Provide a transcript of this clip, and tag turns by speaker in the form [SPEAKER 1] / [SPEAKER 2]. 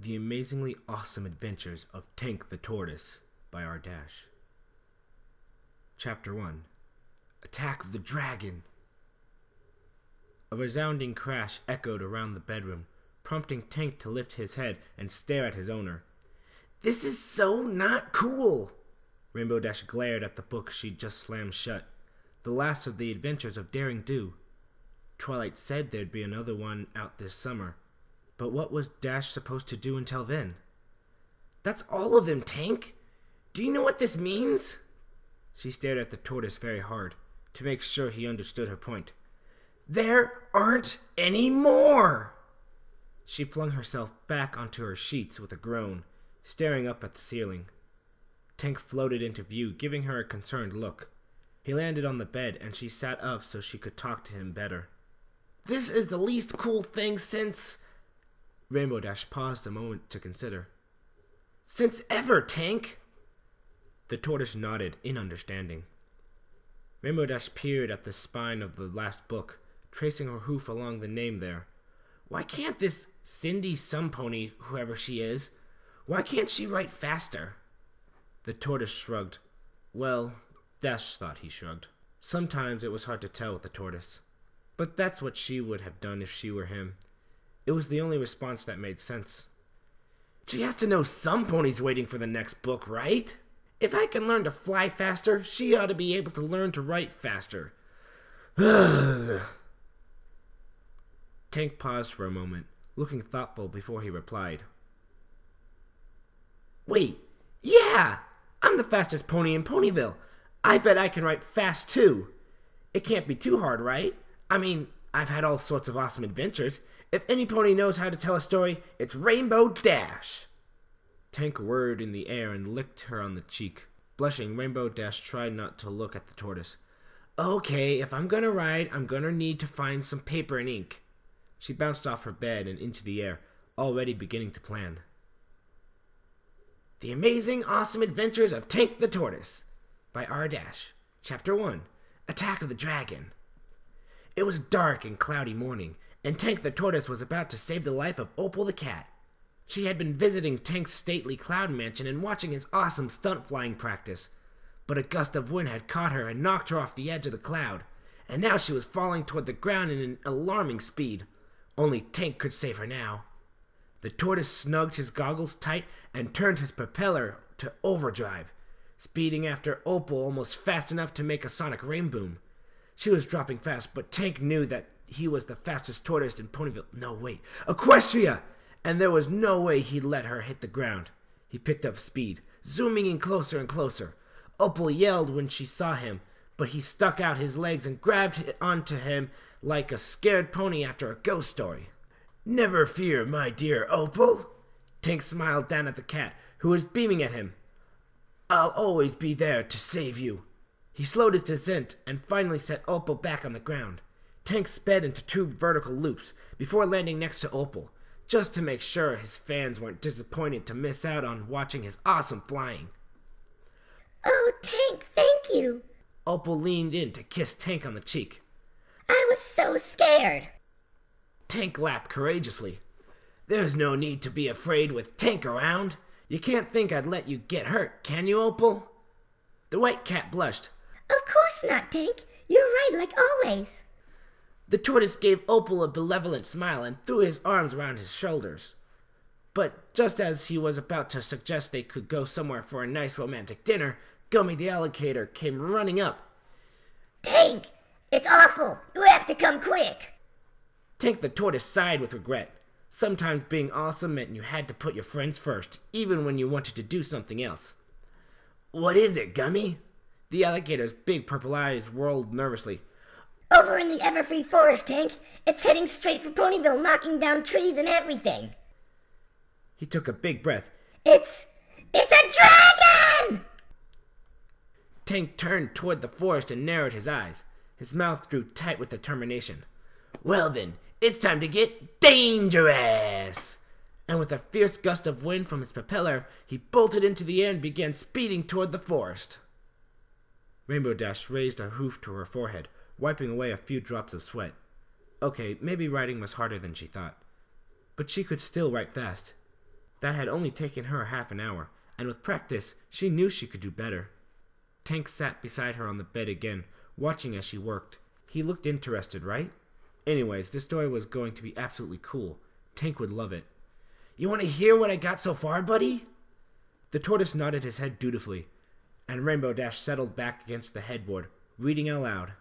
[SPEAKER 1] The Amazingly Awesome Adventures of Tank the Tortoise by R. Dash. Chapter 1. Attack of the Dragon. A resounding crash echoed around the bedroom, prompting Tank to lift his head and stare at his owner. "This is so not cool!" Rainbow Dash glared at the book she'd just slammed shut. The last of the Adventures of Daring Do. Twilight said there'd be another one out this summer. But what was Dash supposed to do until then? "That's all of them, Tank! Do you know what this means?" She stared at the tortoise very hard, to make sure he understood her point. "There aren't any more!" She flung herself back onto her sheets with a groan, staring up at the ceiling. Tank floated into view, giving her a concerned look. He landed on the bed, and she sat up so she could talk to him better. "This is the least cool thing since..." Rainbow Dash paused a moment to consider. "Since ever, Tank!" The tortoise nodded in understanding. Rainbow Dash peered at the spine of the last book, tracing her hoof along the name there. "Why can't this Cindy Sunpony, whoever she is, why can't she write faster?" The tortoise shrugged. Well, Dash thought he shrugged. Sometimes it was hard to tell with the tortoise. But that's what she would have done if she were him. It was the only response that made sense. "She has to know some pony's waiting for the next book, right? If I can learn to fly faster, she ought to be able to learn to write faster." Tank paused for a moment, looking thoughtful before he replied. "Wait, yeah! I'm the fastest pony in Ponyville. I bet I can write fast, too. It can't be too hard, right? I mean, I've had all sorts of awesome adventures. If any pony knows how to tell a story, it's Rainbow Dash." Tank whirred in the air and licked her on the cheek. Blushing, Rainbow Dash tried not to look at the tortoise. "Okay, if I'm gonna ride, I'm gonna need to find some paper and ink." She bounced off her bed and into the air, already beginning to plan. The Amazing Awesome Adventures of Tank the Tortoise by R. Dash. Chapter 1. Attack of the Dragon. It was dark and cloudy morning, and Tank the Tortoise was about to save the life of Opal the Cat. She had been visiting Tank's stately cloud mansion and watching his awesome stunt flying practice. But a gust of wind had caught her and knocked her off the edge of the cloud, and now she was falling toward the ground in an alarming speed. Only Tank could save her now. The tortoise snugged his goggles tight and turned his propeller to overdrive, speeding after Opal almost fast enough to make a sonic rain boom. She was dropping fast, but Tank knew that he was the fastest tortoise in Ponyville. No, wait, Equestria! And there was no way he'd let her hit the ground. He picked up speed, zooming in closer and closer. Opal yelled when she saw him, but he stuck out his legs and grabbed onto him like a scared pony after a ghost story. "Never fear, my dear Opal." Tank smiled down at the cat, who was beaming at him. "I'll always be there to save you." He slowed his descent and finally set Opal back on the ground. Tank sped into 2 vertical loops before landing next to Opal, just to make sure his fans weren't disappointed to miss out on watching his awesome flying.
[SPEAKER 2] "Oh, Tank, thank you."
[SPEAKER 1] Opal leaned in to kiss Tank on the cheek.
[SPEAKER 2] "I was so scared."
[SPEAKER 1] Tank laughed courageously. "There's no need to be afraid with Tank around. You can't think I'd let you get hurt, can you, Opal?" The white cat blushed.
[SPEAKER 2] "Of course not, Tank. You're right, like always."
[SPEAKER 1] The tortoise gave Opal a benevolent smile and threw his arms around his shoulders. But just as he was about to suggest they could go somewhere for a nice romantic dinner, Gummy the alligator came running up.
[SPEAKER 2] "Tank, it's awful. You have to come quick."
[SPEAKER 1] Tank the tortoise sighed with regret. Sometimes being awesome meant you had to put your friends first, even when you wanted to do something else. "What is it, Gummy?" The alligator's big purple eyes whirled nervously.
[SPEAKER 2] "Over in the Everfree Forest, Tank. It's heading straight for Ponyville, knocking down trees and everything."
[SPEAKER 1] He took a big breath.
[SPEAKER 2] It's a dragon!"
[SPEAKER 1] Tank turned toward the forest and narrowed his eyes. His mouth drew tight with determination. "Well then, it's time to get dangerous!" And with a fierce gust of wind from his propeller, he bolted into the air and began speeding toward the forest. Rainbow Dash raised a hoof to her forehead, wiping away a few drops of sweat. Okay, maybe riding was harder than she thought. But she could still write fast. That had only taken her half an hour, and with practice, she knew she could do better. Tank sat beside her on the bed again, watching as she worked. He looked interested, right? Anyways, this story was going to be absolutely cool. Tank would love it. You want to hear what I got so far, buddy? The tortoise nodded his head dutifully, and Rainbow Dash settled back against the headboard, reading aloud.